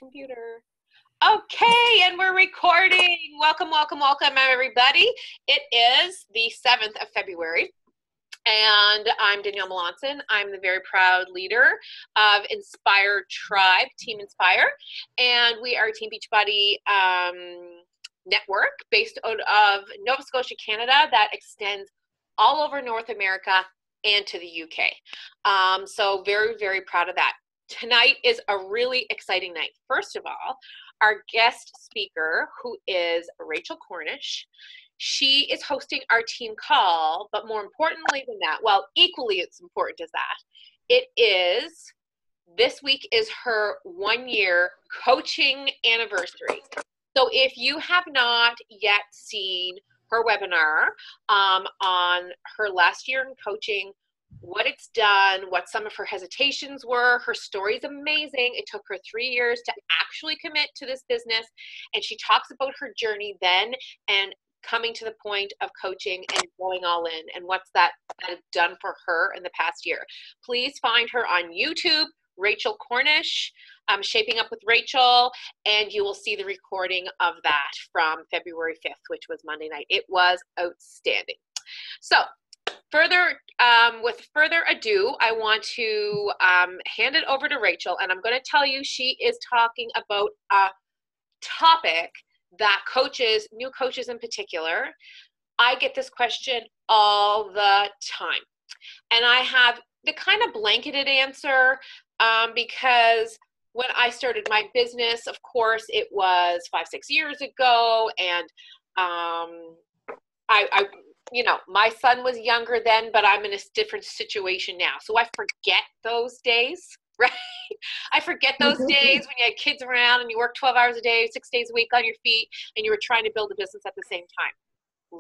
computer. Okay, and we're recording. Welcome, everybody. It is the 7th of February, and I'm Danielle Melanson. I'm the very proud leader of Inspire Tribe, Team Inspire, and we are a Team Beachbody network based out of Nova Scotia, Canada, that extends all over North America and to the UK. So very, very proud of that. Tonight is a really exciting night. First of all, our guest speaker, who is Rachel Cornish, she is hosting our team call, but more importantly than that, well, equally as important as that, this week is her 1-year coaching anniversary. So if you have not yet seen her webinar on her last year in coaching, what it's done, what some of her hesitations were. Her story is amazing. It took her 3 years to actually commit to this business. And she talks about her journey then and coming to the point of coaching and going all in and what's that done for her in the past year. Please find her on YouTube, Rachel Cornish, Shaping Up with Rachel, and you will see the recording of that from February 5th, which was Monday night. It was outstanding. So, with further ado, I want to hand it over to Rachel, and I'm going to tell you she is talking about a topic that coaches, new coaches in particular, I get this question all the time. And I have the kind of blanketed answer because when I started my business, of course, it was 5-6 years ago, and I my son was younger then, but I'm in a different situation now. So I forget those days, right? I forget those days when you had kids around and you worked 12 hours a day, 6 days a week on your feet, and you were trying to build a business at the same time.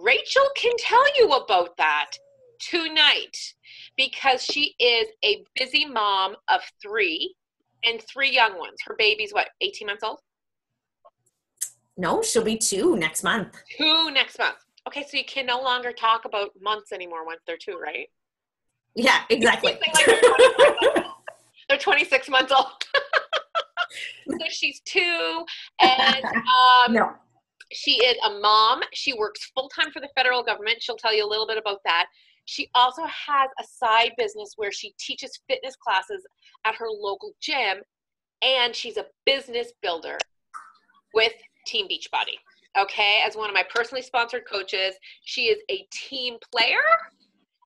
Rachel can tell you about that tonight because she is a busy mom of 3 and 3 young ones. Her baby's 18 months old? No, she'll be 2 next month. 2 next month. Okay, so you can no longer talk about months anymore once they're 2, right? Yeah, exactly. They're 26 months old. So she's 2, and no. She is a mom. She works full-time for the federal government. She'll tell you a little bit about that. She also has a side business where she teaches fitness classes at her local gym, and she's a business builder with Team Beachbody. Okay, as one of my personally sponsored coaches, she is a team player,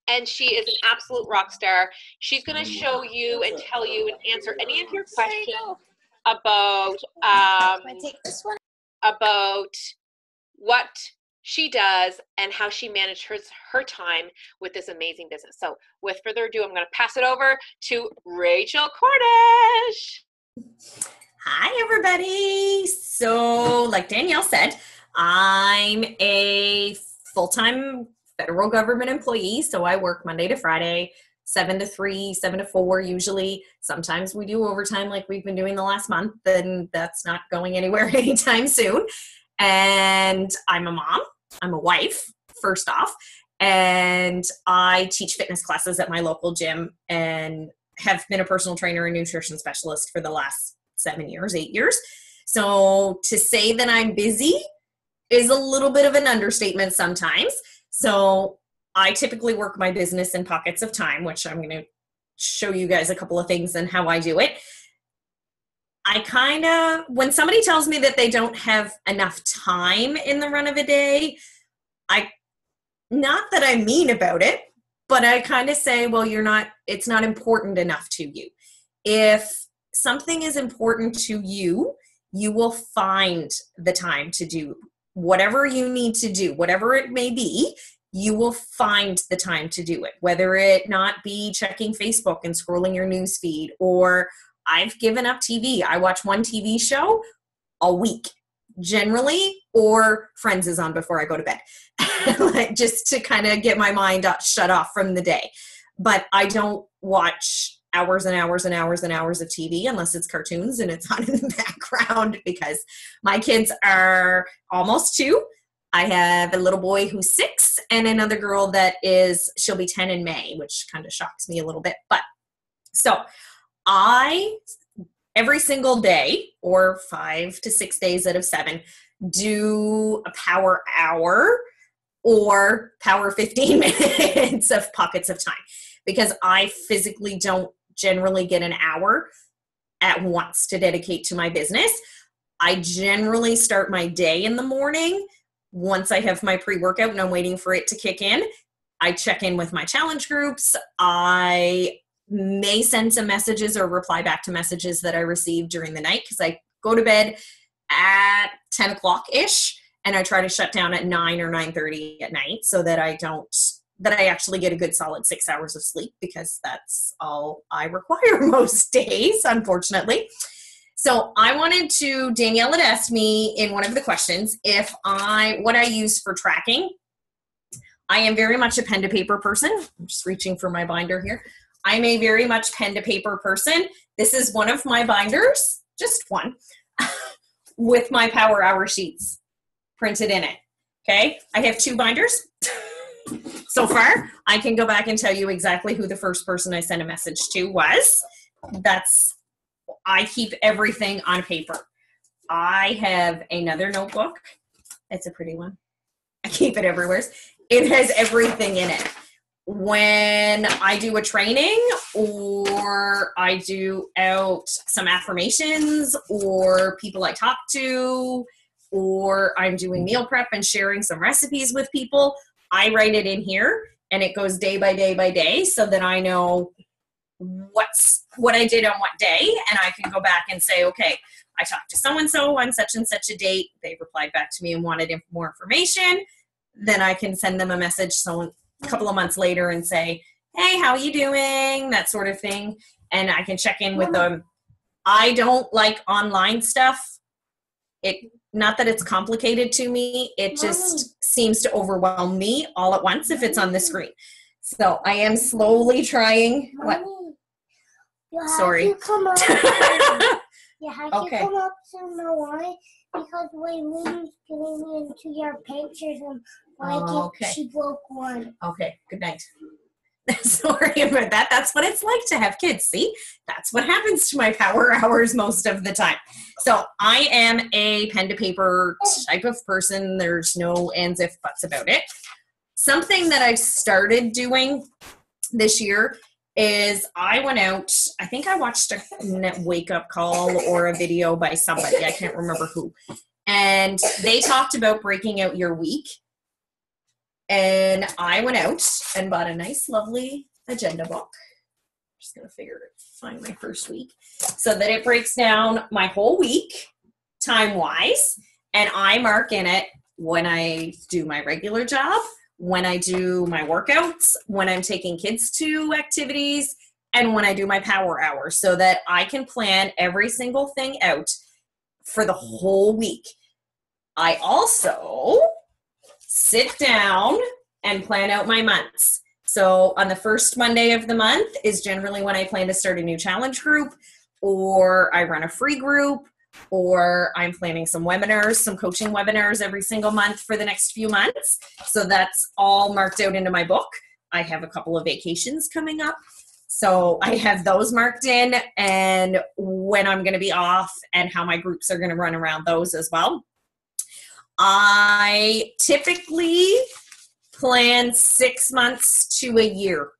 and she is an absolute rock star. She's going to show you and tell you and answer any of your questions about what she does and how she manages her time with this amazing business. So with further ado, I'm going to pass it over to Rachel Cornish. Hi, everybody. So like Danielle said, I'm a full-time federal government employee. So I work Monday to Friday, 7 to 3, 7 to 4 usually. Sometimes we do overtime like we've been doing the last month, and that's not going anywhere anytime soon. And I'm a mom. I'm a wife, first off. And I teach fitness classes at my local gym and have been a personal trainer and nutrition specialist for the last 7 years, 8 years. So to say that I'm busy is a little bit of an understatement sometimes. So I typically work my business in pockets of time, which I'm going to show you guys a couple of things and how I do it. When somebody tells me that they don't have enough time in the run of a day, not that I'm mean about it, but I kind of say, well, it's not important enough to you. If something is important to you, you will find the time to do whatever you need to do, whatever it may be. You will find the time to do it, whether it not be checking Facebook and scrolling your news feed, or I've given up TV. I watch one TV show a week generally, or Friends is on before I go to bed, just to kind of get my mind shut off from the day. But I don't watch hours and hours and hours and hours of TV unless it's cartoons and it's on in the background because my kids are almost 2. I have a little boy who's 6 and another girl she'll be 10 in May, which kind of shocks me a little bit. But so I every single day, or 5 to 6 days out of 7, do a power hour or power 15 minutes of pockets of time, because I physically don't generally get an hour at once to dedicate to my business. I generally start my day in the morning. Once I have my pre-workout and I'm waiting for it to kick in, I check in with my challenge groups. I may send some messages or reply back to messages that I received during the night, because I go to bed at 10 o'clock-ish and I try to shut down at 9 or 9:30 at night, so that I actually get a good solid 6 hours of sleep, because that's all I require most days, unfortunately. So Danielle had asked me in one of the questions what I use for tracking. I am very much a pen to paper person. I'm just reaching for my binder here. I'm a very much pen to paper person. This is one of my binders, just one, with my power hour sheets printed in it. Okay. I have 2 binders. So far, I can go back and tell you exactly who the first person I sent a message to was. I keep everything on paper. I have another notebook. It's a pretty one. I keep it everywhere. It has everything in it. When I do a training, or I do out some affirmations, or people I talk to, or I'm doing meal prep and sharing some recipes with people, I write it in here, and it goes day by day by day, so that I know what I did on what day, and I can go back and say, okay, I talked to so-and-so on such and such a date. They replied back to me and wanted more information. Then I can send them a message a couple of months later and say, hey, how are you doing? That sort of thing. And I can check in with them. I don't like online stuff. Not that it's complicated to me. It just seems to overwhelm me all at once if it's on the screen. So I am slowly trying. What? Sorry. You have to come up to the line, because when Moon's getting into your pictures and she broke one. Okay, good night. Sorry about that. That's what it's like to have kids. See, that's what happens to my power hours most of the time. So I am a pen to paper type of person. There's no ands, if, buts about it. Something that I've started doing this year is I went out, I think I watched a wake up call or a video by somebody, I can't remember who. And they talked about breaking out your week. And I went out and bought a nice, lovely agenda book. I'm just going to find my first week, so that it breaks down my whole week time-wise. And I mark in it when I do my regular job, when I do my workouts, when I'm taking kids to activities, and when I do my power hour, so that I can plan every single thing out for the whole week. I also sit down and plan out my months. So on the first Monday of the month is generally when I plan to start a new challenge group, or I run a free group, or I'm planning some webinars, some coaching webinars every single month for the next few months. So that's all marked out into my book. I have a couple of vacations coming up, so I have those marked in, and when I'm going to be off and how my groups are going to run around those as well. I typically plan 6 months to a year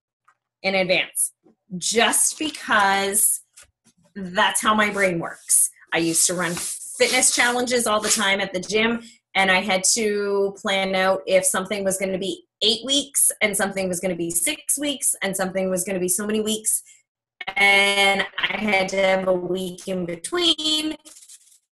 in advance, just because that's how my brain works. I used to run fitness challenges all the time at the gym, and I had to plan out if something was going to be 8 weeks, and something was going to be 6 weeks, and something was going to be so many weeks, and I had to have a week in between.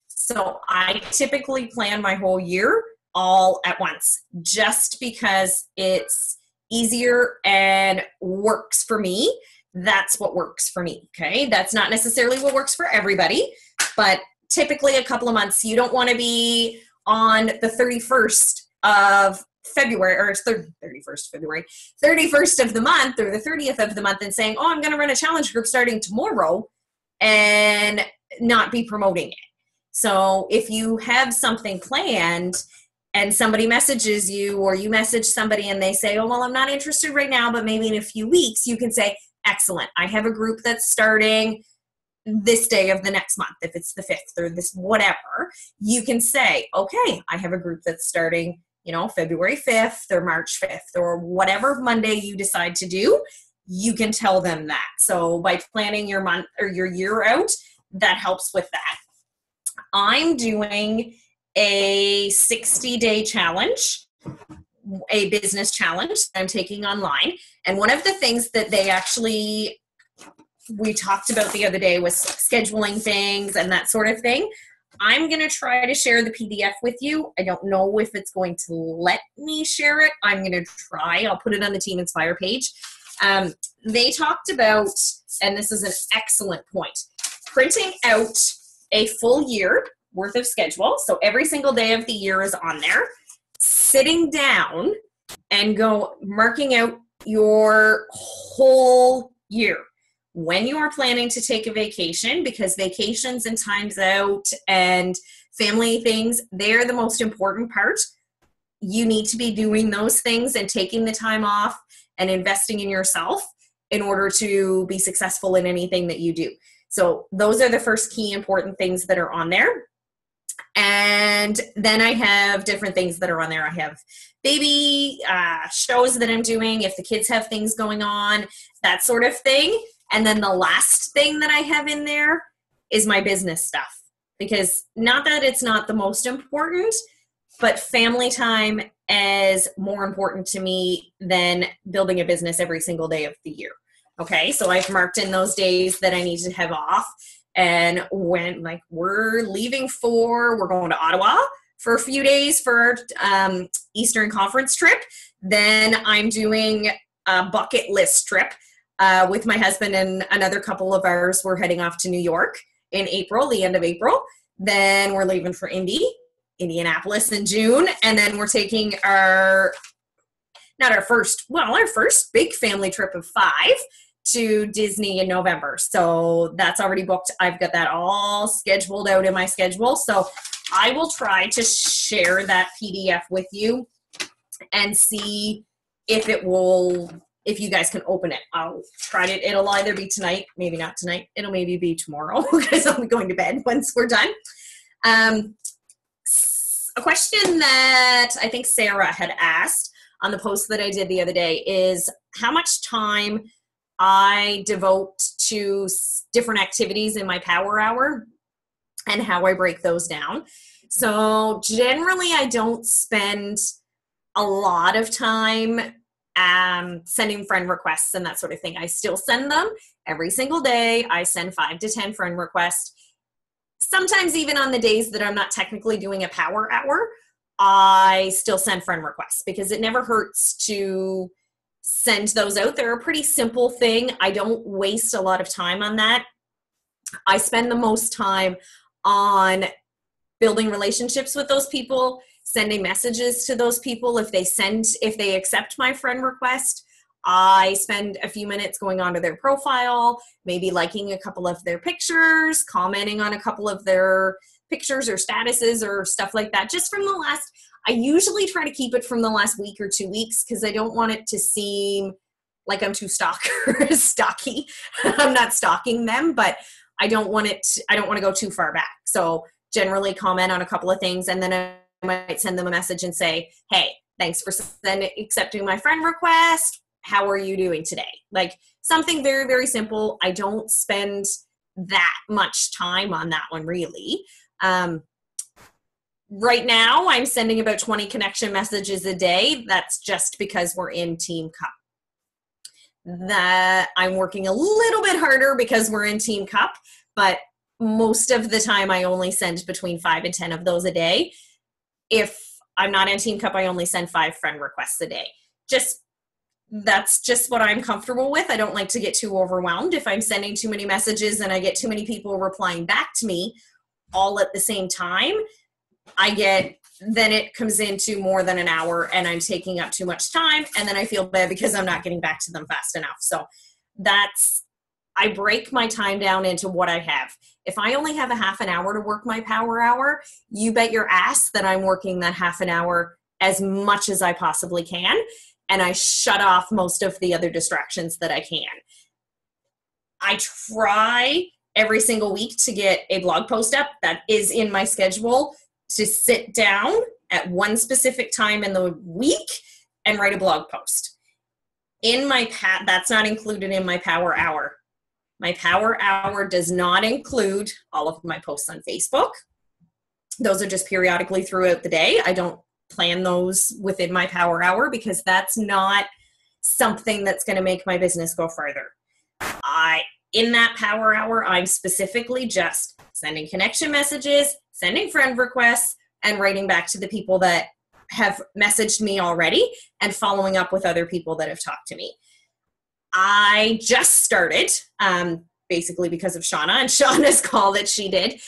So I typically plan my whole year all at once, just because it's easier and works for me. That's what works for me, okay? That's not necessarily what works for everybody, but typically a couple of months. You don't want to be on the 31st of February, or 31st February, 31st of the month, or the 30th of the month, and saying, oh, I'm going to run a challenge group starting tomorrow, and not be promoting it. So if you have something planned and somebody messages you, or you message somebody and they say, oh, well, I'm not interested right now, but maybe in a few weeks, you can say, excellent, I have a group that's starting this day of the next month, if it's the 5th or this whatever, you can say, okay, I have a group that's starting, February 5th or March 5th or whatever Monday you decide to do, you can tell them that. So by planning your month or your year out, that helps with that. I'm doing a 60-day challenge, a business challenge that I'm taking online. And one of the things that we talked about the other day was scheduling things and that sort of thing. I'm going to try to share the PDF with you. I don't know if it's going to let me share it. I'm going to try. I'll put it on the Team Inspire page. They talked about, and this is an excellent point, printing out a full year worth of schedule. So every single day of the year is on there. Sitting down and marking out your whole year. When you are planning to take a vacation, because vacations and times out and family things, they're the most important part. You need to be doing those things and taking the time off and investing in yourself in order to be successful in anything that you do. So those are the first key important things that are on there. And then I have different things that are on there. I have baby shows that I'm doing, if the kids have things going on, that sort of thing. And then the last thing that I have in there is my business stuff. Because not that it's not the most important, but family time is more important to me than building a business every single day of the year. Okay, so I've marked in those days that I need to have off. And when we're going to Ottawa for a few days for our Eastern Conference trip, then I'm doing a bucket list trip with my husband and another couple of ours. We're heading off to New York in April, the end of April. Then we're leaving for Indianapolis in June. And then we're taking our first big family trip of 5 to Disney in November. So that's already booked. I've got that all scheduled out in my schedule. So I will try to share that PDF with you and see if you guys can open it. I'll try it. It'll either be tonight, maybe not tonight. It'll maybe be tomorrow because I'll be going to bed once we're done. A question that I think Sarah had asked on the post that I did the other day is how much time I devote to different activities in my power hour and how I break those down. So generally I don't spend a lot of time sending friend requests and that sort of thing. I still send them every single day. I send 5 to 10 friend requests. Sometimes even on the days that I'm not technically doing a power hour, I still send friend requests because it never hurts to send those out. They're a pretty simple thing. I don't waste a lot of time on that. I spend the most time on building relationships with those people, sending messages to those people. If they accept my friend request, I spend a few minutes going onto their profile, maybe liking a couple of their pictures, commenting on a couple of their pictures or statuses or stuff like that. Just from the last, I usually try to keep it from the last week or 2 weeks because I don't want it to seem like I'm too stocky. I'm not stalking them, but I don't want to go too far back. So generally comment on a couple of things and then I might send them a message and say, hey, thanks for accepting my friend request. How are you doing today? Like something very, very simple. I don't spend that much time on that one really. Right now I'm sending about 20 connection messages a day. That's just because we're in Team Cup. That I'm working a little bit harder because we're in Team Cup, but most of the time I only send between 5 and 10 of those a day. If I'm not in Team Cup, I only send 5 friend requests a day. That's just what I'm comfortable with. I don't like to get too overwhelmed. If I'm sending too many messages and I get too many people replying back to me all at the same time, then it comes into more than an hour and I'm taking up too much time and then I feel bad because I'm not getting back to them fast enough. So I break my time down into what I have. If I only have a half an hour to work my power hour, you bet your ass that I'm working that half an hour as much as I possibly can. And I shut off most of the other distractions that I can. I try every single week to get a blog post up. That is in my schedule, to sit down at one specific time in the week and write a blog post. That's not included in my power hour. My power hour does not include all of my posts on Facebook. Those are just periodically throughout the day. I don't plan those within my power hour because that's not something that's going to make my business go further. In that power hour, I'm specifically just sending connection messages, sending friend requests, and writing back to the people that have messaged me already and following up with other people that have talked to me. I just started, basically because of Shauna and Shauna's call that she did,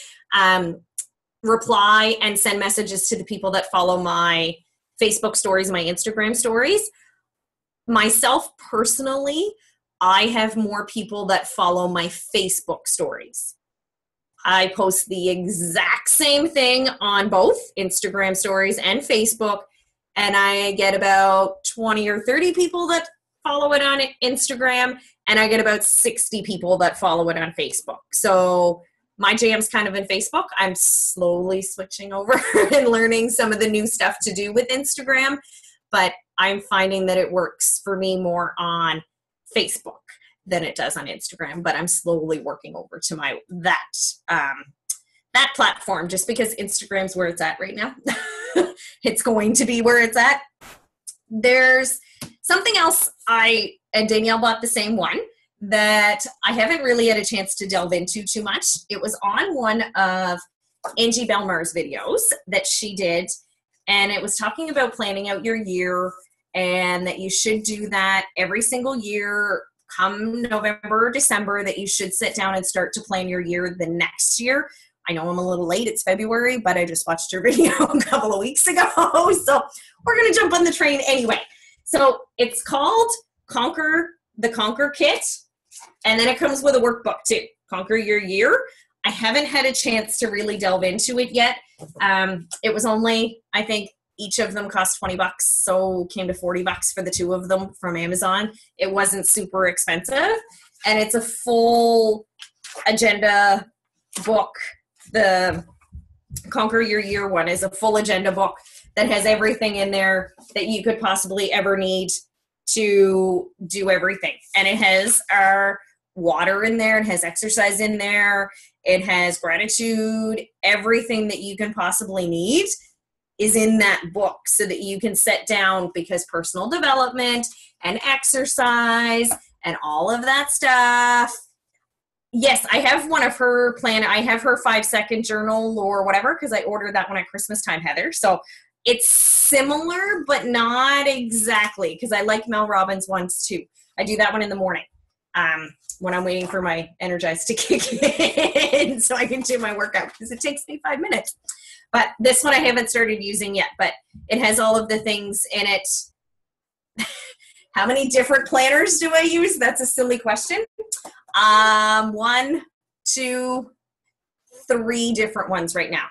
reply and send messages to the people that follow my Facebook stories, my Instagram stories. Myself personally, I have more people that follow my Facebook stories. I post the exact same thing on both Instagram stories and Facebook, and I get about 20 or 30 people that follow it on Instagram, and I get about 60 people that follow it on Facebook. So my jam's kind of in Facebook. I'm slowly switching over and learning some of the new stuff to do with Instagram, but I'm finding that it works for me more on Facebook than it does on Instagram, but I'm slowly working over to that platform, just because Instagram's where it's at right now. It's going to be where it's at. There's something else, and Danielle bought the same one, that I haven't really had a chance to delve into too much. It was on one of Angie Belmar's videos that she did, and it was talking about planning out your year, and that you should do that every single year. Come November or December, that you should sit down and start to plan your year the next year. I know I'm a little late, it's February, but I just watched her video a couple of weeks ago, so we're going to jump on the train anyway. So it's called the Conquer Kit, and then it comes with a workbook too, Conquer Your Year. I haven't had a chance to really delve into it yet. It was only, I think, each of them cost $20, so came to $40 for the two of them from Amazon. It wasn't super expensive, and it's a full agenda book. The Conquer Your Year one is a full agenda book that has everything in there that you could possibly ever need to do everything. And it has our water in there, it has exercise in there, it has gratitude, everything that you can possibly need is in that book, so that you can sit down, because personal development and exercise and all of that stuff. Yes, I have one of her I have her 5-second journal or whatever, because I ordered that one at Christmas time, Heather. So it's similar, but not exactly, because I like Mel Robbins' ones too. I do that one in the morning when I'm waiting for my Energize to kick in so I can do my workout, because it takes me 5 minutes. But this one I haven't started using yet, but it has all of the things in it. How many different planners do I use? That's a silly question. 1, 2, 3 different ones right now.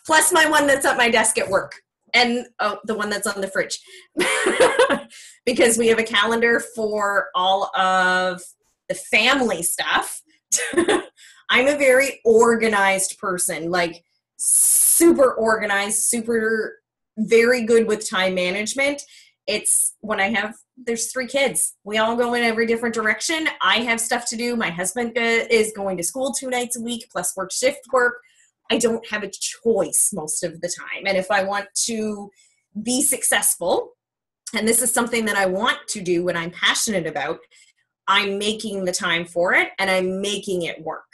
Plus my one that's at my desk at work. And the one that's on the fridge. Because we have a calendar for all of the family stuff. I'm a very organized person, like super organized, very good with time management. It's when there's 3 kids. We all go in every different direction. I have stuff to do. My husband is going to school 2 nights a week, plus work shift work. I don't have a choice most of the time. And if I want to be successful, and this is something that I want to do and I'm passionate about, I'm making the time for it and I'm making it work.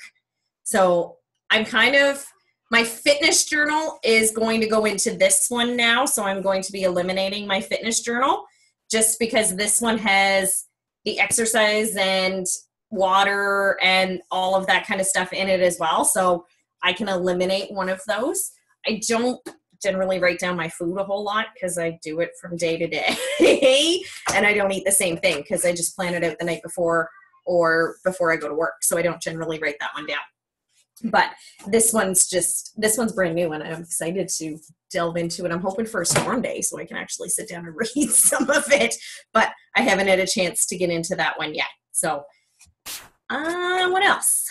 So my fitness journal is going to go into this one now. So I'm going to be eliminating my fitness journal, just because this one has the exercise and water and all of that kind of stuff in it as well. So I can eliminate one of those. I don't generally write down my food a whole lot, because I do it from day to day. And I don't eat the same thing, because I just plan it out the night before or before I go to work. So I don't generally write that one down. But this one's brand new, and I'm excited to delve into it. I'm hoping for a storm day so I can actually sit down and read some of it, but I haven't had a chance to get into that one yet. So What else?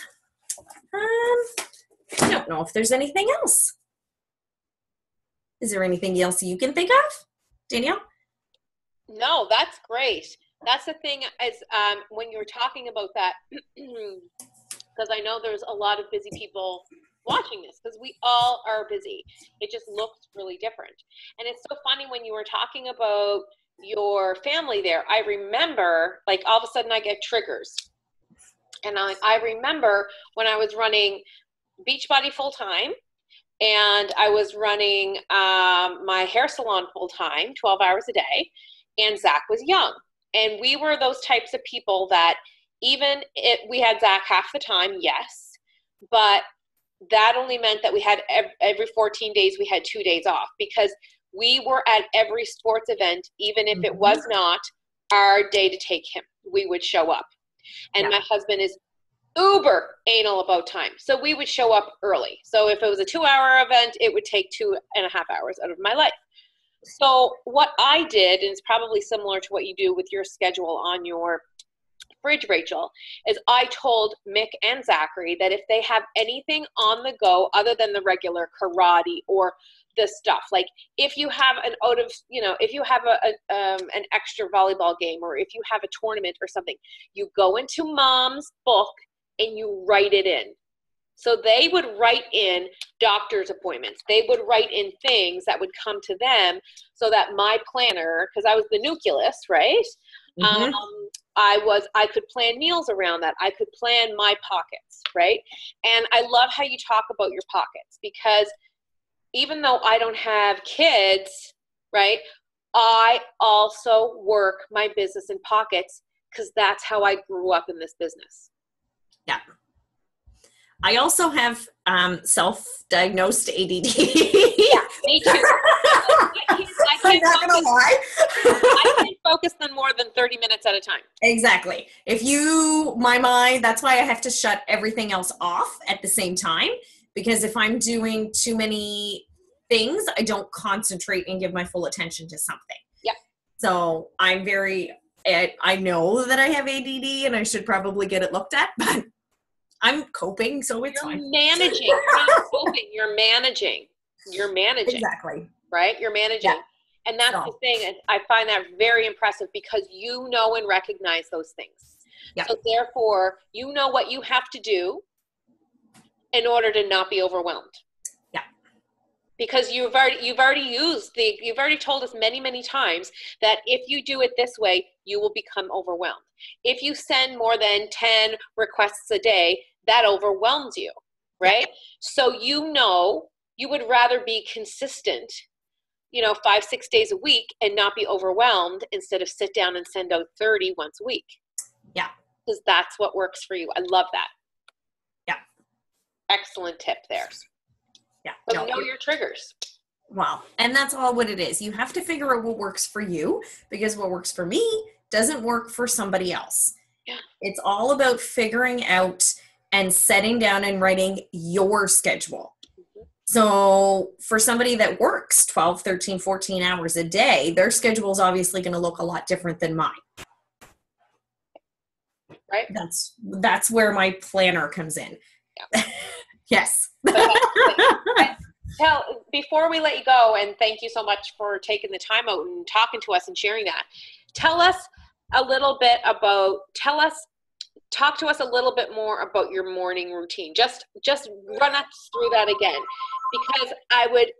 I don't know if there's anything else. Is there anything else you can think of, Danielle? No, that's great. That's the thing is when you were talking about that, because I know there's a lot of busy people watching this because we all are busy. It just looks really different. And it's so funny when you were talking about your family there. I remember, like, all of a sudden I get triggers. And I remember when I was running Beachbody full-time, and I was running my hair salon full-time, 12 hours a day, and Zach was young. And we were those types of people that even if we had Zach half the time, yes, but that only meant that we had every 14 days, we had 2 days off because we were at every sports event, even if it was not our day to take him, we would show up. And my husband is uber anal about time. So we would show up early. So if it was a 2-hour event, it would take 2.5 hours out of my life. So what I did, and it's probably similar to what you do with your schedule on your fridge, Rachel, is I told Mick and Zachary that if they have anything on the go other than the regular karate or the stuff, like if you have if you have an extra volleyball game, or if you have a tournament or something, you go into mom's book and you write it in. So they would write in doctor's appointments. They would write in things that would come to them so that my planner, because I was the nucleus, right? I could plan meals around that. I could plan my pockets, right? And I love how you talk about your pockets, because even though I don't have kids, right, I also work my business in pockets because that's how I grew up in this business. Yeah. I also have self-diagnosed ADD. Yeah, me too. I'm not going to lie. I can't focus on more than 30 minutes at a time. Exactly. My mind, that's why I have to shut everything else off at the same time, because if I'm doing too many things, I don't concentrate and give my full attention to something. Yeah. So I know that I have ADD and I should probably get it looked at, but I'm coping, so it's fine. Managing. You're not coping. You're managing. Exactly. Right? You're managing. Yeah. And that's the thing. And I find that very impressive because you know and recognize those things. Yeah. So therefore, you know what you have to do in order to not be overwhelmed. Yeah. Because you've already told us many, many times that if you do it this way, you will become overwhelmed. If you send more than 10 requests a day, that overwhelms you, right? Yeah. So you would rather be consistent, 5-6 days a week and not be overwhelmed instead of sit down and send out 30 once a week. Yeah. Because that's what works for you. I love that. Yeah. Excellent tip there. Yeah. So know your triggers. Wow. And that's all what it is. You have to figure out what works for you, because what works for me doesn't work for somebody else. Yeah. It's all about figuring out and setting down and writing your schedule. Mm-hmm. So for somebody that works 12, 13, 14 hours a day, their schedule is obviously going to look a lot different than mine. Right. That's where my planner comes in. Yeah. Yes. Before we let you go, and thank you so much for taking the time out and talking to us and sharing that, talk to us a little bit more about your morning routine. Just run us through that again, because I would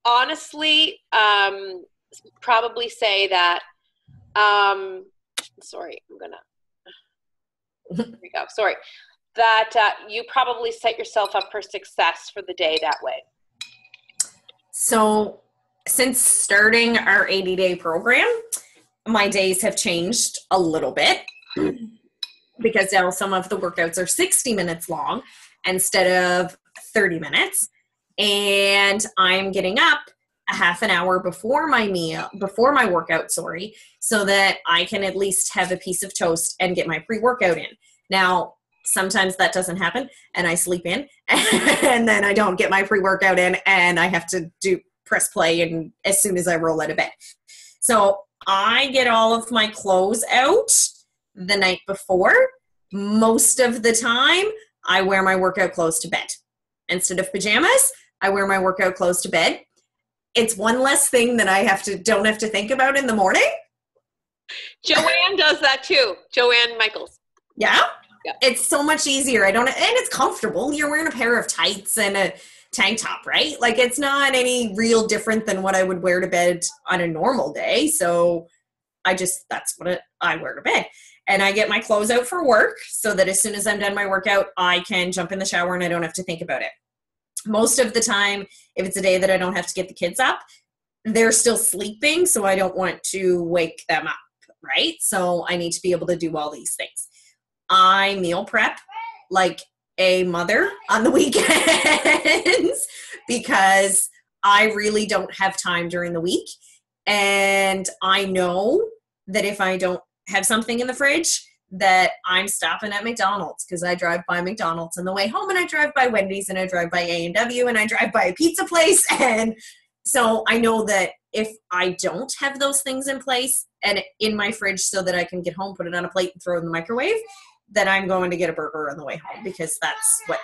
honestly probably say that that you probably set yourself up for success for the day that way. So since starting our 80-day program, my days have changed a little bit, because now some of the workouts are 60 minutes long instead of 30 minutes. And I'm getting up a half an hour before my workout, so that I can at least have a piece of toast and get my pre-workout in. Now, sometimes that doesn't happen and I sleep in and then I don't get my pre-workout in and I have to press play and as soon as I roll out of bed. So I get all of my clothes out the night before Most of the time, I wear my workout clothes to bed. Instead of pajamas, I wear my workout clothes to bed. It's one less thing that I don't have to think about in the morning. Joanne does that too. Joanne Michaels. Yeah? Yeah. It's so much easier. And it's comfortable. You're wearing a pair of tights and a tank top, right? Like, it's not any real different than what I would wear to bed on a normal day. So that's what I wear to bed. And I get my clothes out for work so that as soon as I'm done my workout, I can jump in the shower and I don't have to think about it. Most of the time, if it's a day that I don't have to get the kids up, they're still sleeping, so I don't want to wake them up, right? So I need to be able to do all these things. I meal prep like a mother on the weekends because I really don't have time during the week. And I know that if I don't have something in the fridge, that I'm stopping at McDonald's because I drive by McDonald's on the way home, and I drive by Wendy's, and I drive by A&W, and I drive by a pizza place. And so I know that if I don't have those things in place and in my fridge so that I can get home, put it on a plate and throw it in the microwave, that I'm going to get a burger on the way home because that's what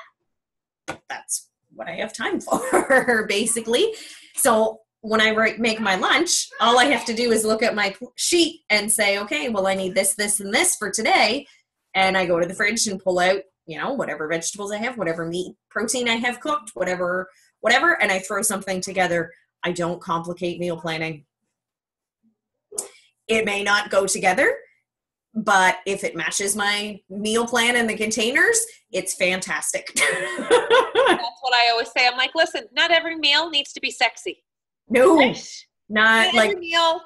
I have time for, basically. So when I make my lunch, all I have to do is look at my sheet and say, okay, well, I need this, this, and this for today. And I go to the fridge and pull out, whatever vegetables I have, whatever meat, protein I have cooked, whatever, and I throw something together. I don't complicate meal planning. It may not go together, but if it matches my meal plan and the containers, it's fantastic. That's what I always say. I'm like, listen, not every meal needs to be sexy. No, right? Not every meal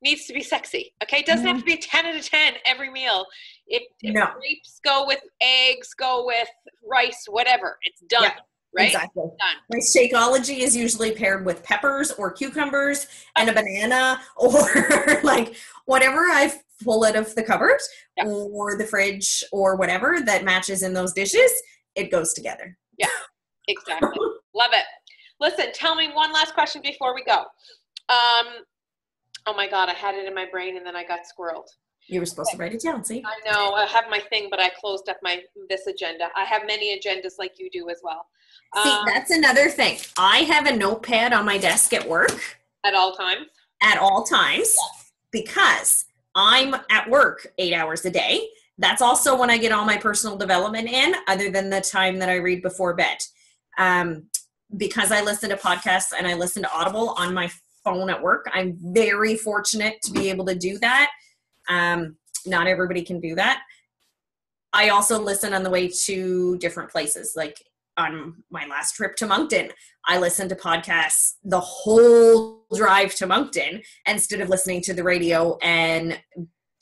needs to be sexy. Okay, it doesn't have to be 10 out of 10 every meal. If grapes go with eggs, go with rice, whatever, it's done. Yeah, right? Exactly. Done. My Shakeology is usually paired with peppers or cucumbers and a banana or like whatever I pull out of the cupboard or the fridge or whatever that matches in those dishes. It goes together. Yeah, exactly. Love it. Listen, tell me one last question before we go. Oh my God, I had it in my brain and then I got squirreled. You were supposed to write it down, see? I know, I have my thing, but I closed up this agenda. I have many agendas like you do as well. See, that's another thing. I have a notepad on my desk at work. At all times? At all times, because I'm at work 8 hours a day. That's also when I get all my personal development in, other than the time that I read before bed. Because I listen to podcasts and I listen to Audible on my phone at work, I'm very fortunate to be able to do that. Not everybody can do that. I also listen on the way to different places. Like on my last trip to Moncton, I listened to podcasts the whole drive to Moncton instead of listening to the radio and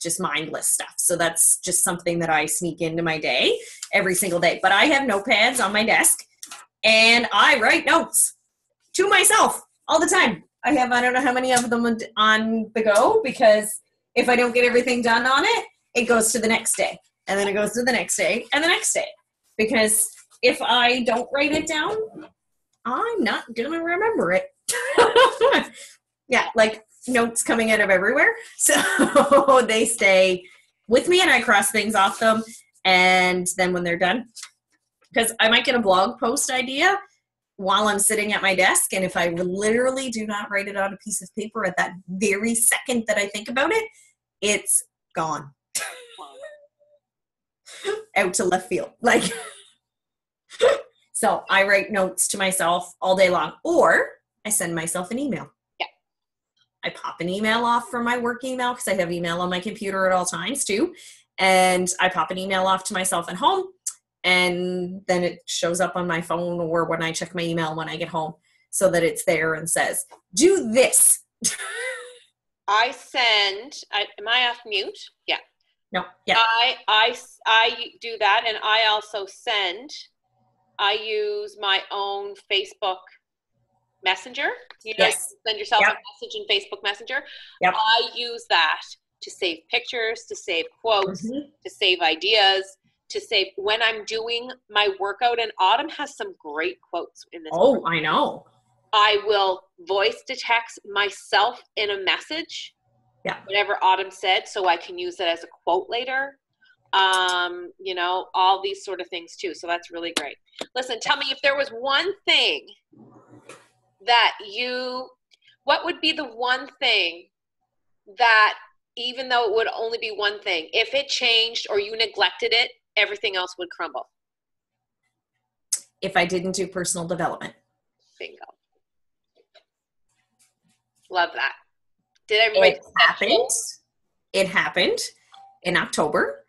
just mindless stuff. So that's just something that I sneak into my day every single day. But I have notepads on my desk. And I write notes to myself all the time. I don't know how many of them on the go, because if I don't get everything done on it, it goes to the next day. And then it goes to the next day and the next day. Because if I don't write it down, I'm not going to remember it. Yeah, like notes coming out of everywhere. So they stay with me and I cross things off them. And then when they're done, because I might get a blog post idea while I'm sitting at my desk, and if I literally do not write it on a piece of paper at that very second that I think about it, it's gone. Out to left field. Like, so I write notes to myself all day long, or I send myself an email. Yeah. I pop an email off from my work email because I have email on my computer at all times too. And I pop an email off to myself at home. And then it shows up on my phone or when I check my email when I get home so that it's there and says, do this. Am I off mute? Yeah. No. Yeah. I do that. And I also I use my own Facebook Messenger. Yes. Send yourself a message in Facebook Messenger. Yep. I use that to save pictures, to save quotes, to save ideas, to save when I'm doing my workout. And Autumn has some great quotes in this. Oh, I know. I will voice to text myself in a message, whatever Autumn said, so I can use it as a quote later. you know, all these sort of things too. So that's really great. Listen, tell me if there was one thing that what would be the one thing that, even though it would only be one thing, if it changed or you neglected it, everything else would crumble? If I didn't do personal development. Bingo. Love that. Did everybody? It happened in October,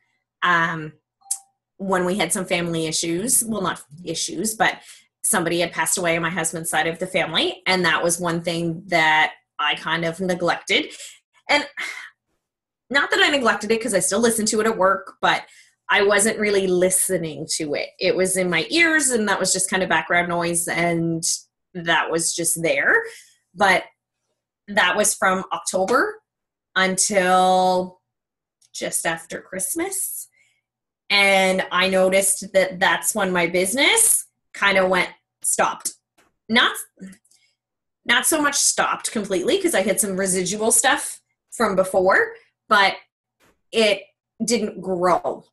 when we had some family issues. Well, not issues, but somebody had passed away on my husband's side of the family, and that was one thing that I kind of neglected. And not that I neglected it, because I still listened to it at work, but I wasn't really listening to it. It was in my ears, and that was just kind of background noise, and that was just there. But that was from October until just after Christmas. And I noticed that that's when my business kind of stopped. Not so much stopped completely, because I had some residual stuff from before, but it didn't grow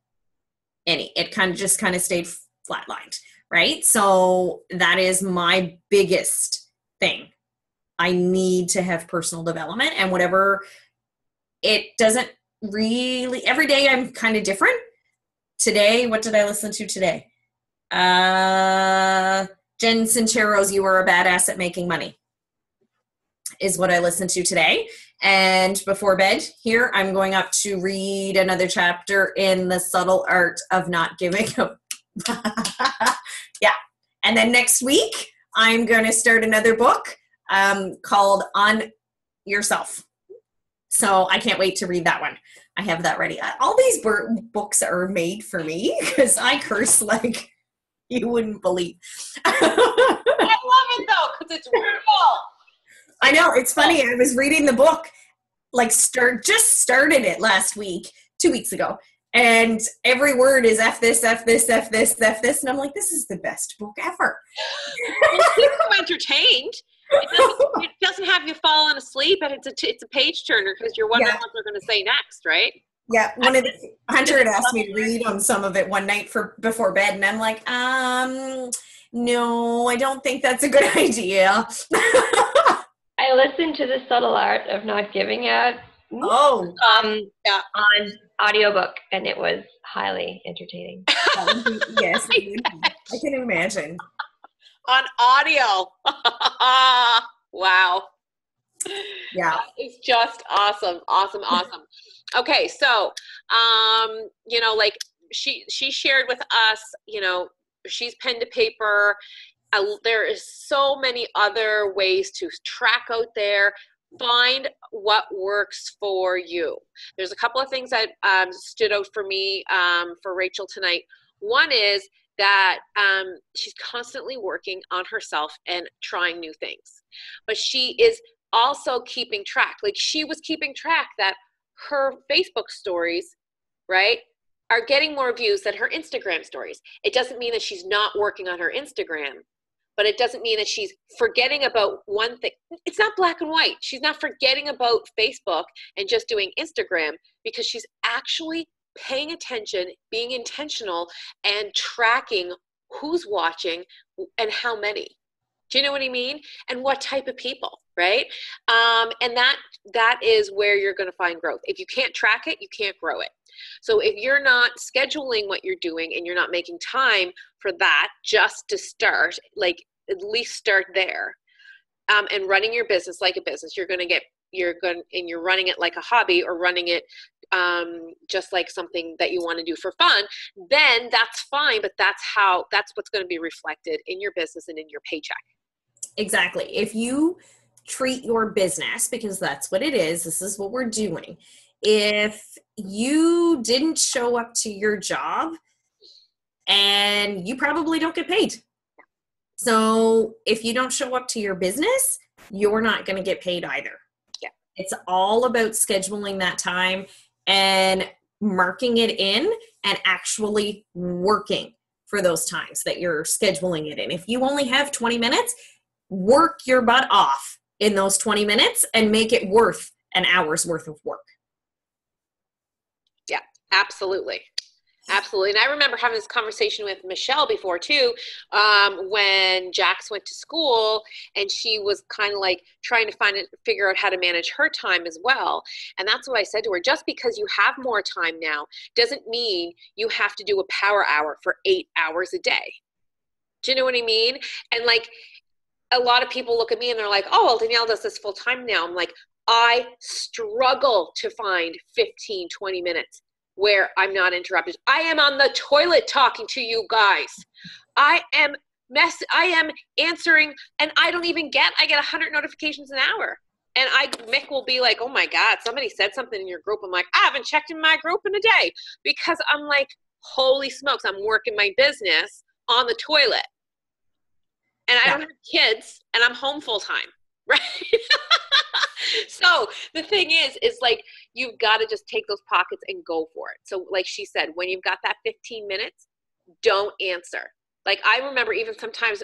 any. It kind of stayed flatlined, right? So that is my biggest thing. I need to have personal development, and whatever, it doesn't really, every day I'm kind of different. Today, what did I listen to today? Jen Sincero's "You Are a Badass at Making Money" is what I listened to today. And before bed here, I'm going up to read another chapter in The Subtle Art of Not Giving Up. Yeah. And then next week, I'm going to start another book called On Yourself. So I can't wait to read that one. I have that ready. All these books are made for me, because I curse like you wouldn't believe. I love it though, because it's real. I know, it's funny. I was reading the book, just started it last week, 2 weeks ago, and every word is F this, F this, F this, F this, and I'm like, this is the best book ever. It keeps you entertained. It doesn't have you falling asleep, and it's a page turner, because you're wondering what they're going to say next, right? Yeah, Hunter had asked me to read on some of it one night before bed, and I'm like, no, I don't think that's a good idea. I listened to The Subtle Art of Not Giving Up on audiobook, and it was highly entertaining. Yes, I can imagine. On audio. Wow. Yeah. It's just awesome. Awesome. Okay. So, you know, like she shared with us, you know, she's pen to paper. There is so many other ways to track out there. Find what works for you. There's a couple of things that stood out for me for Rachel tonight. One is that she's constantly working on herself and trying new things. But she is also keeping track. Like, she was keeping track that her Facebook stories, right, are getting more views than her Instagram stories. It doesn't mean that she's not working on her Instagram, but it doesn't mean that she's forgetting about one thing. It's not black and white. She's not forgetting about Facebook and just doing Instagram, because she's actually paying attention, being intentional, and tracking who's watching and how many. Do you know what I mean? And what type of people, right? And that is where you're going to find growth. If you can't track it, you can't grow it. So if you're not scheduling what you're doing and you're not making time for that just to start, like, at least start there. And running your business like a business, you're running it like a hobby, or running it just like something that you want to do for fun, then that's fine. But that's what's going to be reflected in your business and in your paycheck. Exactly. If you treat your business, because that's what it is, this is what we're doing. If you didn't show up to your job, and you probably don't get paid. So if you don't show up to your business, you're not going to get paid either. Yeah. It's all about scheduling that time and marking it in and actually working for those times that you're scheduling it in. If you only have 20 minutes, work your butt off in those 20 minutes and make it worth an hour's worth of work. Yeah, absolutely. Absolutely. And I remember having this conversation with Michelle before too, when Jax went to school and she was kind of like trying to figure out how to manage her time as well. And that's what I said to her, just because you have more time now doesn't mean you have to do a power hour for 8 hours a day. Do you know what I mean? And like a lot of people look at me and they're like, oh, well, Danielle does this full time now. I'm like, I struggle to find 15, 20 minutes where I'm not interrupted. I am on the toilet talking to you guys. I am answering, and I get 100 notifications an hour. And Mick will be like, oh my God, somebody said something in your group. I'm like, I haven't checked in my group in a day, because I'm like, holy smokes, I'm working my business on the toilet. And I don't have kids, and I'm home full time, right? So the thing is like, you've got to just take those pockets and go for it. So like she said, when you've got that 15 minutes, don't answer. Like I remember even sometimes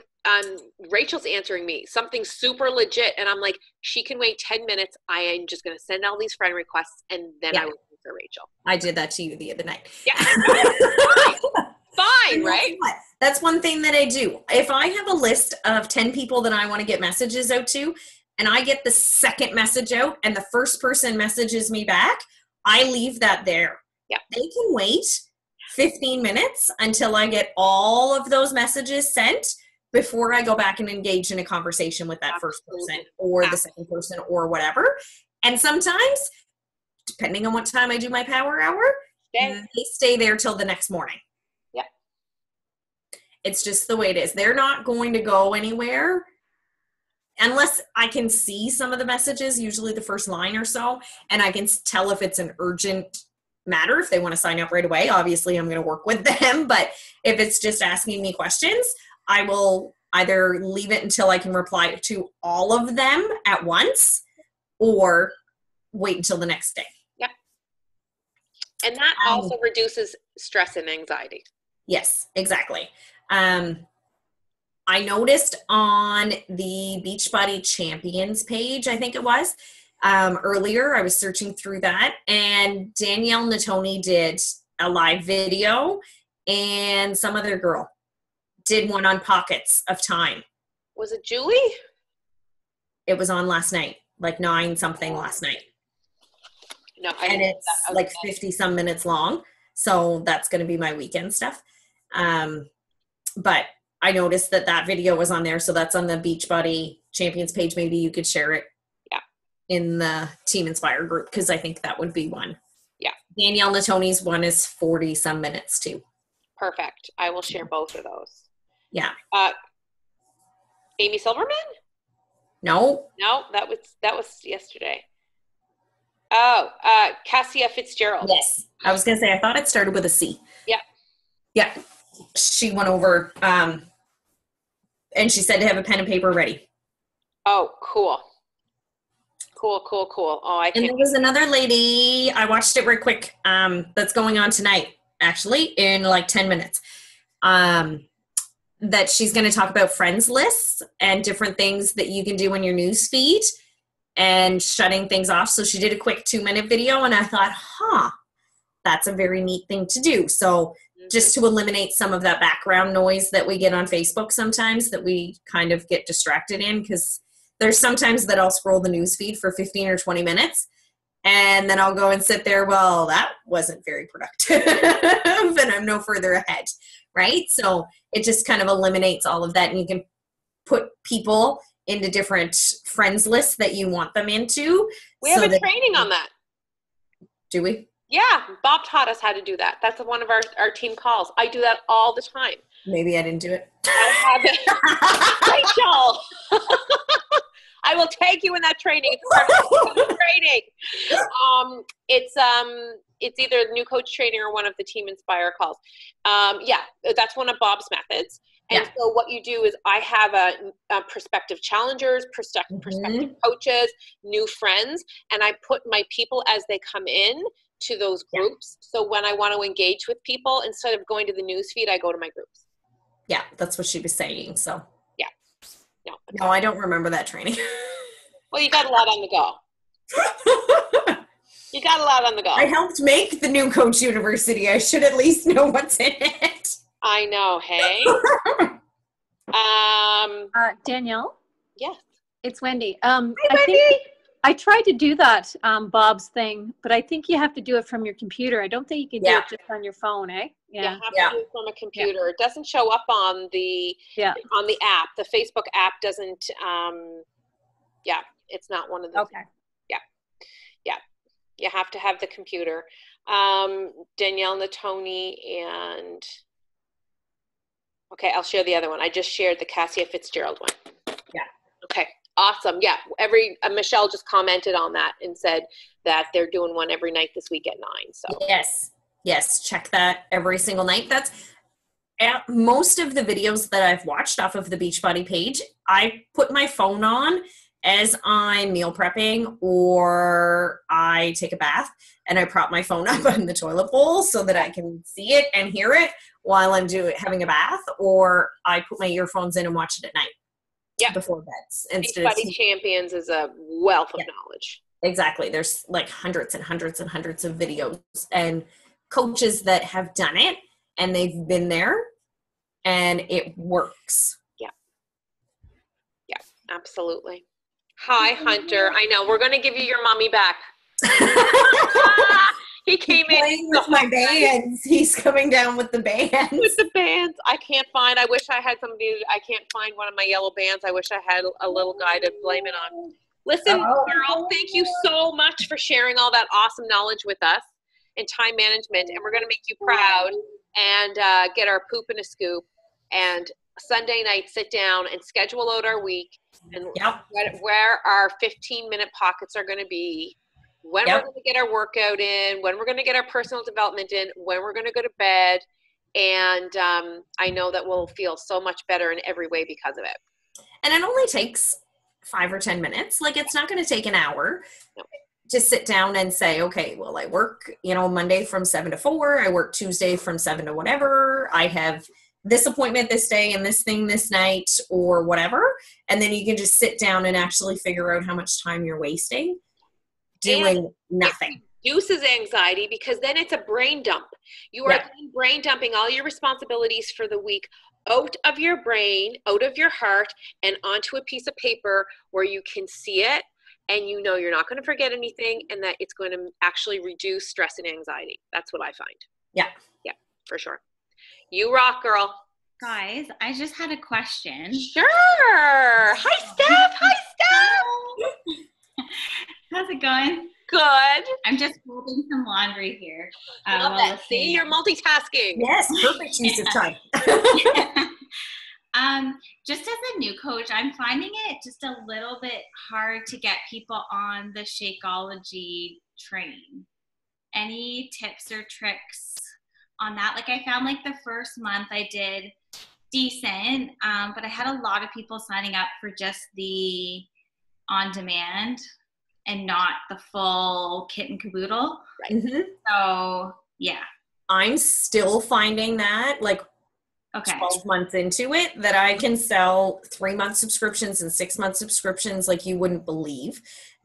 Rachel's answering me something super legit, and I'm like, she can wait 10 minutes. I am just going to send all these friend requests, and then I will answer Rachel. I did that to you the other night. Yeah. Fine, right? That's one thing that I do. If I have a list of 10 people that I want to get messages out to, and I get the second message out and the first person messages me back, I leave that there. Yeah. They can wait 15 minutes until I get all of those messages sent before I go back and engage in a conversation with that first person or the second person or whatever. And sometimes, depending on what time I do my power hour, they stay there till the next morning. Yeah. It's just the way it is. They're not going to go anywhere unless I can see some of the messages, usually the first line or so, and I can tell if it's an urgent matter. If they want to sign up right away, obviously I'm going to work with them. But if it's just asking me questions, I will either leave it until I can reply to all of them at once or wait until the next day. Yep. And that also reduces stress and anxiety. Yes, exactly. I noticed on the Beachbody Champions page, I think it was, earlier, I was searching through that, and Danielle Natoni did a live video, and some other girl did one on pockets of time. Was it Julie? It was on last night, like 9 something last night. No, and it's like 50 some minutes long. So that's going to be my weekend stuff. But I noticed that video was on there. So that's on the Beachbody Champions page. Maybe you could share it in the Team Inspire group, because I think that would be one. Yeah. Danielle Natoni's one is 40 some minutes too. Perfect. I will share both of those. Yeah. Amy Silverman? No, that was yesterday. Oh, Cassia Fitzgerald. Yes. I was going to say, I thought it started with a C. Yeah. Yeah. She went over, and she said to have a pen and paper ready. Oh, cool. Cool. Oh, And there was another lady, I watched it real quick, that's going on tonight, actually, in like 10 minutes, that she's going to talk about friends lists and different things that you can do in your news feed and shutting things off. So she did a quick 2-minute video, and I thought, that's a very neat thing to do. So just to eliminate some of that background noise that we get on Facebook sometimes, that we kind of get distracted in, because there's sometimes that I'll scroll the news feed for 15 or 20 minutes, and then I'll go and sit there, well, that wasn't very productive, and I'm no further ahead, right? So it just kind of eliminates all of that, and you can put people into different friends lists that you want them into. We have a training on that. Do we? Yeah, Bob taught us how to do that. That's one of our team calls. I do that all the time. Maybe I didn't do it. I have it. Rachel! I will take you in that training. It's part of the training. It's either the new coach training or one of the Team Inspire calls. That's one of Bob's methods. And so what you do is I have a prospective challengers, prospective coaches, new friends, and I put my people as they come in to those groups. So when I want to engage with people, instead of going to the news feed, I go to my groups. Yeah, that's what she was saying. So no, I don't remember that training. Well, you got a lot on the go. You got a lot on the go. I helped make the new Coach Aversary. I should at least know what's in it. I know, hey? Danielle? Yes. It's Wendy. Hey, I Wendy! think I tried to do that, Bob's thing, but I think you have to do it from your computer. I don't think you can do it just on your phone, eh? Yeah. You have to do it from a computer. It doesn't show up on the app. The Facebook app doesn't, it's not one of the things. Yeah. You have to have the computer. Danielle Natoni and, okay, I'll share the other one. I just shared the Cassia Fitzgerald one. Yeah. Okay. Awesome. Yeah. Michelle just commented on that and said that they're doing one every night this week at 9. So Yes. Check that every single night. That's most of the videos that I've watched off of the Beachbody page. I put my phone on as I'm meal prepping or I take a bath, and I prop my phone up on the toilet bowl so that I can see it and hear it while I'm having a bath, or I put my earphones in and watch it at night. Yeah, before beds. Beachbody Champions is a wealth of knowledge. Exactly. There's like hundreds and hundreds and hundreds of videos and coaches that have done it, and they've been there, and it works. Yeah, absolutely. Hi, Hunter. I know we're going to give you your mommy back. He came in with my bands. He's coming down with the bands. With the bands. I wish I had somebody. I can't find one of my yellow bands. I wish I had a little guy to blame it on. Listen, girl, thank you so much for sharing all that awesome knowledge with us in time management. And we're going to make you proud and get our poop in a scoop. And Sunday night, sit down and schedule out our week and where our 15-minute pockets are going to be, when we're going to get our workout in, when we're going to get our personal development in, when we're going to go to bed. And I know that we'll feel so much better in every way because of it. And it only takes 5 or 10 minutes. Like, it's not going to take an hour to sit down and say, okay, well, I work, Monday from 7 to 4. I work Tuesday from 7 to whatever. I have this appointment this day and this thing this night or whatever. And then you can just sit down and actually figure out how much time you're wasting doing nothing. It reduces anxiety because then it's a brain dump. You are brain dumping all your responsibilities for the week out of your brain, out of your heart, and onto a piece of paper where you can see it and you're not going to forget anything, and that it's going to actually reduce stress and anxiety. That's what I find. Yeah, for sure. You rock, girl. Guys, I just had a question. Sure. Hi, Steph. How's it going? Good. I'm just folding some laundry here. Love that. See, you're multitasking. Yes, perfect use of time. Just as a new coach, I'm finding it just a little bit hard to get people on the Shakeology train. Any tips or tricks on that? Like, I found like the first month I did decent, but I had a lot of people signing up for just the on-demand and not the full kit and caboodle. Right. Mm-hmm. So, yeah. I'm still finding that, like, 12 months into it, that I can sell 3-month subscriptions and 6-month subscriptions like you wouldn't believe.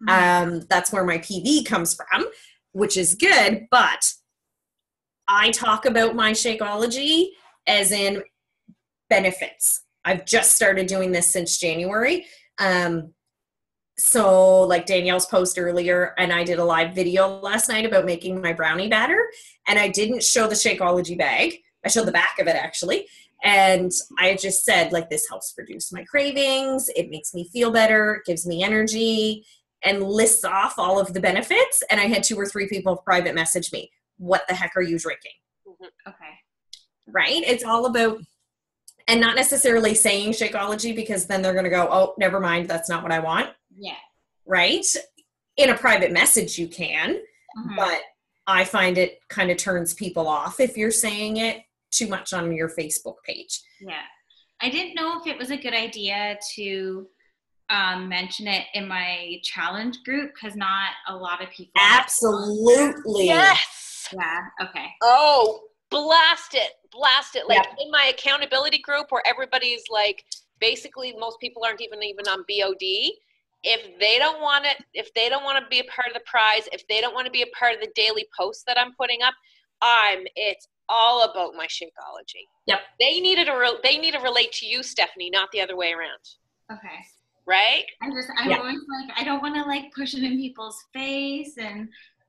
Mm-hmm. That's where my PV comes from, which is good, but I talk about my Shakeology as in benefits. I've just started doing this since January. So like Danielle's post earlier, and I did a live video last night about making my brownie batter, and I didn't show the Shakeology bag. I showed the back of it actually. And I just said, like, this helps reduce my cravings. It makes me feel better. It gives me energy, and lists off all of the benefits. And I had 2 or 3 people private message me, what the heck are you drinking? Mm-hmm. Okay. Right? It's all about, and not necessarily saying Shakeology, because then they're going to go, oh, never mind. That's not what I want. Yeah. Right? In a private message you can, but I find it kind of turns people off if you're saying it too much on your Facebook page. Yeah. I didn't know if it was a good idea to mention it in my challenge group, because not a lot of people. Absolutely. Yes. Yeah. Okay. Oh, blast it. Like in my accountability group where everybody's like, basically most people aren't even on BOD. if they don't want to be a part of the prize, if they don't want to be a part of the daily posts that I'm putting up, it's all about my Shakeology. Yep. They need to relate to you, Stephanie, not the other way around. Okay. Right? I'm always like, I don't want to like push it in people's face,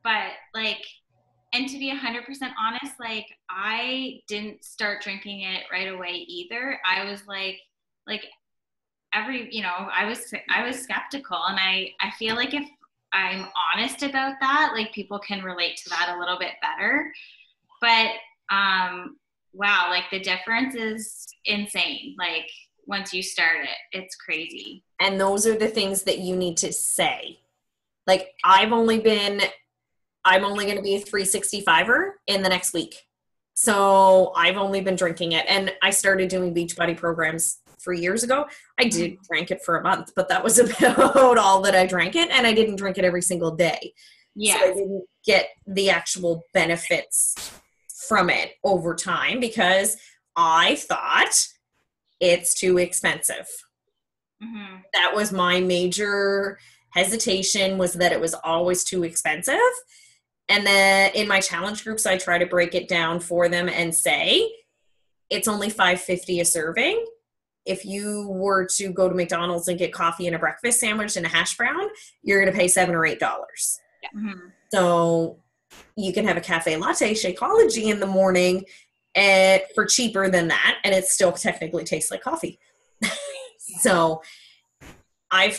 but like, and to be 100% honest, like I didn't start drinking it right away either. I was like I was skeptical, and I feel like if I'm honest about that, like people can relate to that a little bit better. But wow, like the difference is insane. Like once you start it, it's crazy. And those are the things that you need to say. Like I'm only going to be a 365er in the next week. So I've only been drinking it. And I started doing Beachbody programs 3 years ago. I did drink it for a month, but that was about all that I drank it. And I didn't drink it every single day. Yeah. So I didn't get the actual benefits from it over time because I thought it's too expensive. Mm-hmm. That was my major hesitation, was that it was always too expensive. And then in my challenge groups, I try to break it down for them and say, it's only $5.50 a serving. If you were to go to McDonald's and get coffee and a breakfast sandwich and a hash brown, you're going to pay $7 or $8. Yeah. Mm-hmm. So you can have a cafe latte Shakeology in the morning for cheaper than that, and it still technically tastes like coffee. So I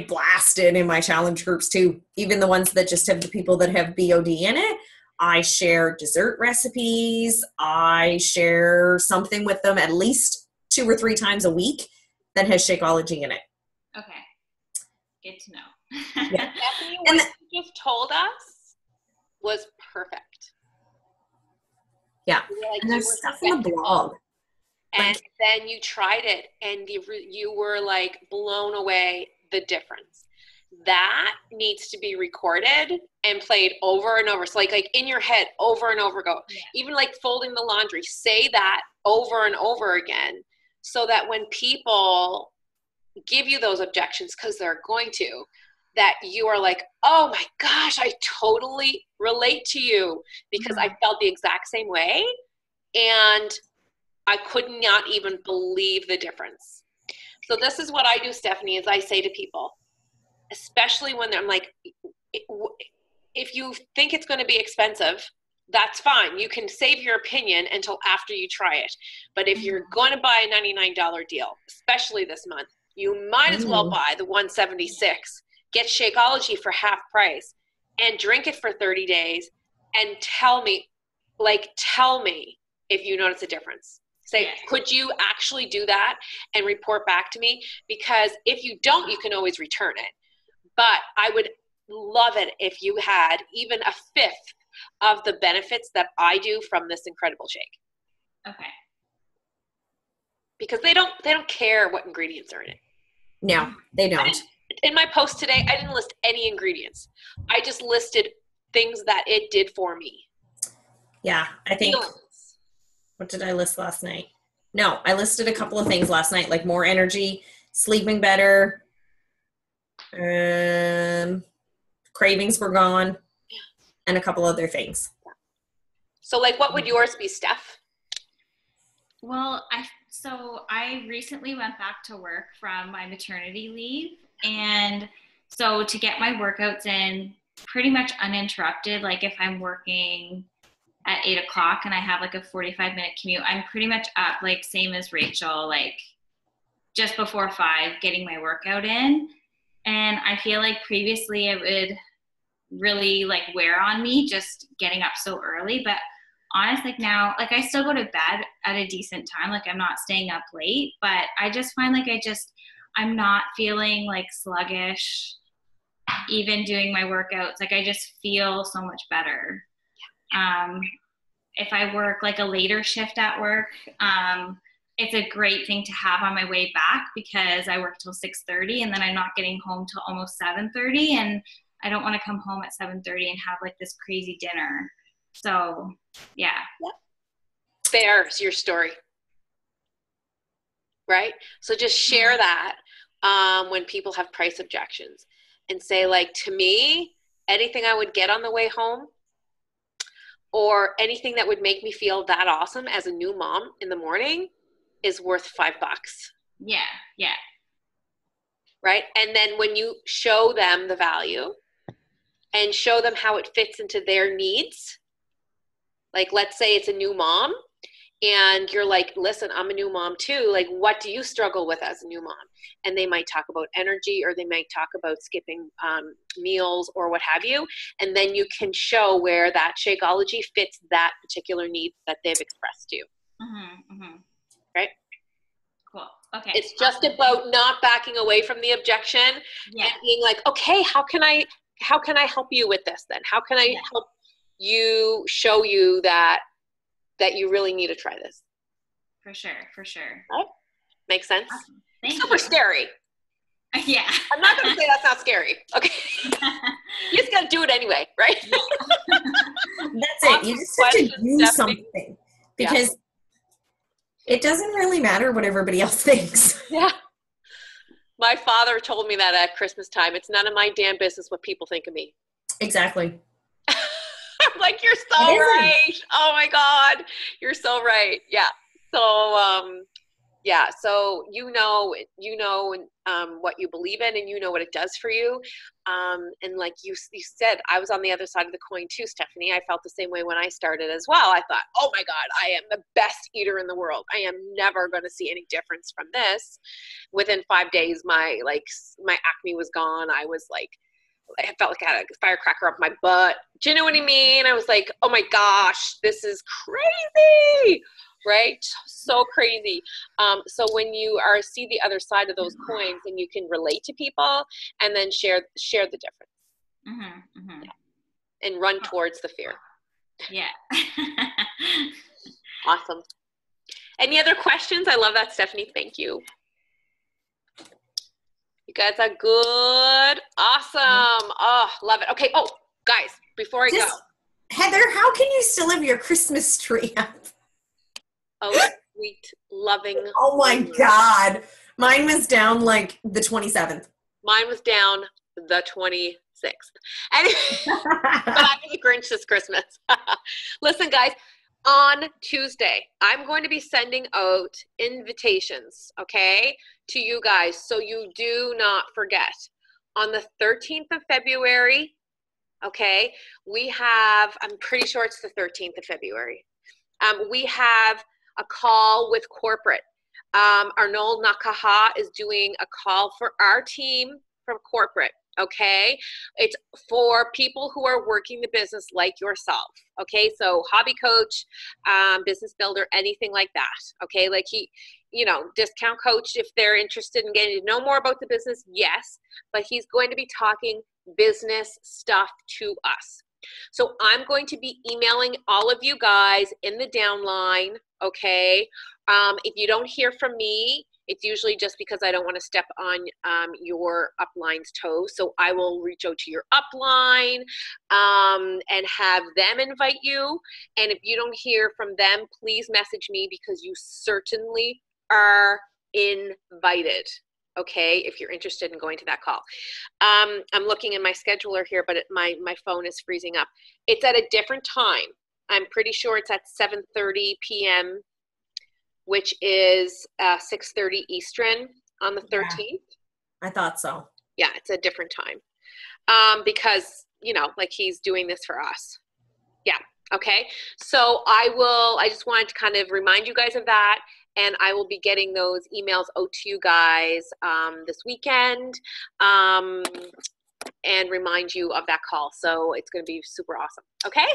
blasted in my challenge groups too, even the ones that just have the people that have BOD in it. I share dessert recipes. I share something with them at least 2 or 3 times a week that has Shakeology in it. Okay. Good to know. Yeah. Stephanie, what you just told us was perfect. Yeah. Like, and there's stuff in the blog. And then you tried it and you were like blown away the difference. That needs to be recorded and played over and over. So like in your head over and over go. Yeah. Even like folding the laundry, say that over and over again so that when people give you those objections, because they're going to, that you are like, oh my gosh, I totally relate to you because I felt the exact same way. And I could not even believe the difference. So this is what I do, Stephanie, is I say to people, especially when I'm like, if you think it's going to be expensive, that's fine. You can save your opinion until after you try it. But if you're going to buy a $99 deal, especially this month, you might as well buy the $176. Get Shakeology for half price and drink it for 30 days and tell me if you notice a difference. Say, could you actually do that and report back to me? Because if you don't, you can always return it. But I would love it if you had even a fifth of the benefits that I do from this incredible shake. Okay. Because they don't care what ingredients are in it. No, they don't. In my post today, I didn't list any ingredients. I just listed things that it did for me. Yeah, I think. What did I list last night? No, I listed a couple of things last night, like more energy, sleeping better, cravings were gone, and a couple other things. So like what would yours be, Steph? Well, I recently went back to work from my maternity leave, and so to get my workouts in pretty much uninterrupted, like if I'm working at 8 o'clock and I have like a 45-minute commute, I'm pretty much up, like same as Rachel, like just before 5, getting my workout in. And I feel like previously it would really like wear on me just getting up so early. But honestly, like now, like I still go to bed at a decent time. Like I'm not staying up late, but I just find like I'm not feeling like sluggish even doing my workouts. Like I just feel so much better. If I work like a later shift at work, it's a great thing to have on my way back because I work till 6:30 and then I'm not getting home till almost 7:30, and I don't want to come home at 7:30 and have like this crazy dinner. So yeah. Yep. There's your story. Right? So just share that. when people have price objections, and say, like, to me, anything I would get on the way home or anything that would make me feel that awesome as a new mom in the morning is worth $5. Yeah. Yeah. Right. And then when you show them the value and show them how it fits into their needs, like, let's say it's a new mom and you're like, listen, I'm a new mom too. Like, what do you struggle with as a new mom? And they might talk about energy, or they might talk about skipping meals or what have you. And then you can show where that Shakeology fits that particular need that they've expressed to you. Right? Cool. Okay. It's just about not backing away from the objection and being like, okay, how can I help you with this then? How can I help you, show you that you really need to try this? For sure. Right? Makes sense? Awesome. Thank Super you. scary. Yeah. I'm not going to say that's not scary. Okay. You just got to do it anyway, right? That's it. You just have to do something, because it doesn't really matter what everybody else thinks. Yeah. My father told me that at Christmas time. It's none of my damn business what people think of me. Exactly. I'm like, you're so right. Oh my God. You're so right. Yeah. So, so you know what you believe in, and you know what it does for you. And like you said, I was on the other side of the coin too, Stephanie. I felt the same way when I started as well. I thought, oh my God, I am the best eater in the world. I am never going to see any difference from this. Within 5 days, my acne was gone. I was like, I felt like I had a firecracker up my butt. Do you know what I mean? I was like, oh my gosh, this is crazy. Right? So crazy. So when you see the other side of those coins, and you can relate to people and then share the difference. Yeah. And run towards the fear. Yeah. Awesome. Any other questions? I love that, Stephanie. Thank you. You guys are good. Awesome. Oh, love it. Okay. Oh, guys, before I go. Heather, how can you still have your Christmas tree up? Oh, sweet, loving. Oh my God. Mine was down like the 27th. Mine was down the 26th. Anyway, but I was a Grinch this Christmas. Listen, guys, on Tuesday, I'm going to be sending out invitations, okay, to you guys. So you do not forget. On the 13th of February, okay, we have, I'm pretty sure it's the 13th of February. We have a call with corporate. Arnold Nakaha is doing a call for our team from corporate, okay? It's for people who are working the business like yourself, okay? So hobby coach, business builder, anything like that, okay? Like discount coach if they're interested in getting to know more about the business, yes, but he's going to be talking business stuff to us. So I'm going to be emailing all of you guys in the downline, okay? If you don't hear from me, it's usually just because I don't want to step on your upline's toes. So I will reach out to your upline and have them invite you. And if you don't hear from them, please message me, because you certainly are invited. Okay, if you're interested in going to that call. I'm looking in my scheduler here, but my phone is freezing up. It's at a different time. I'm pretty sure it's at 7:30 p.m., which is 6:30 Eastern on the 13th. Yeah, I thought so. Yeah, it's a different time because, like he's doing this for us. Yeah, okay. So I just wanted to kind of remind you guys of that. And I will be getting those emails out to you guys this weekend and remind you of that call. So it's going to be super awesome. Okay?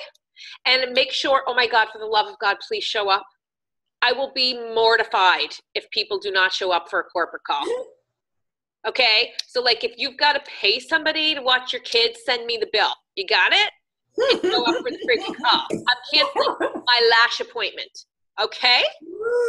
And make sure, oh my God, for the love of God, please show up. I will be mortified if people do not show up for a corporate call. Okay? So like if you've got to pay somebody to watch your kids, send me the bill. You got it? And show up for the freaking call. I'm canceling my lash appointment. Okay?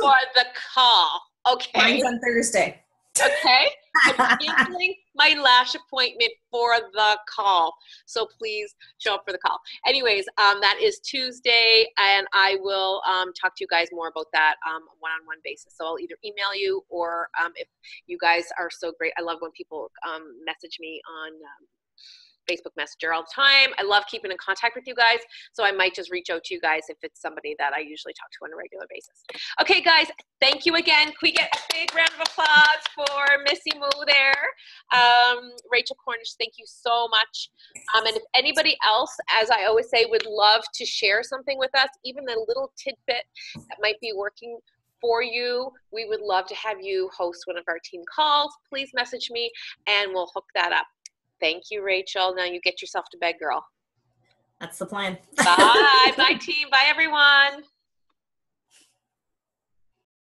For the call. Okay? Mine's on Thursday. Okay? I'm canceling my lash appointment for the call. So please show up for the call. Anyways, that is Tuesday, and I will talk to you guys more about that one-on-one basis. So I'll either email you, or if you guys are so great, I love when people message me on Facebook Messenger all the time. I love keeping in contact with you guys, so I might just reach out to you guys if it's somebody that I usually talk to on a regular basis. Okay, guys, thank you again. Can we get a big round of applause for Missy Moo there? Rachel Cornish, thank you so much. And if anybody else, as I always say, would love to share something with us, even a little tidbit that might be working for you, we would love to have you host one of our team calls. Please message me and we'll hook that up. Thank you, Rachel. Now you get yourself to bed, girl. That's the plan. Bye. Bye, team. Bye, everyone.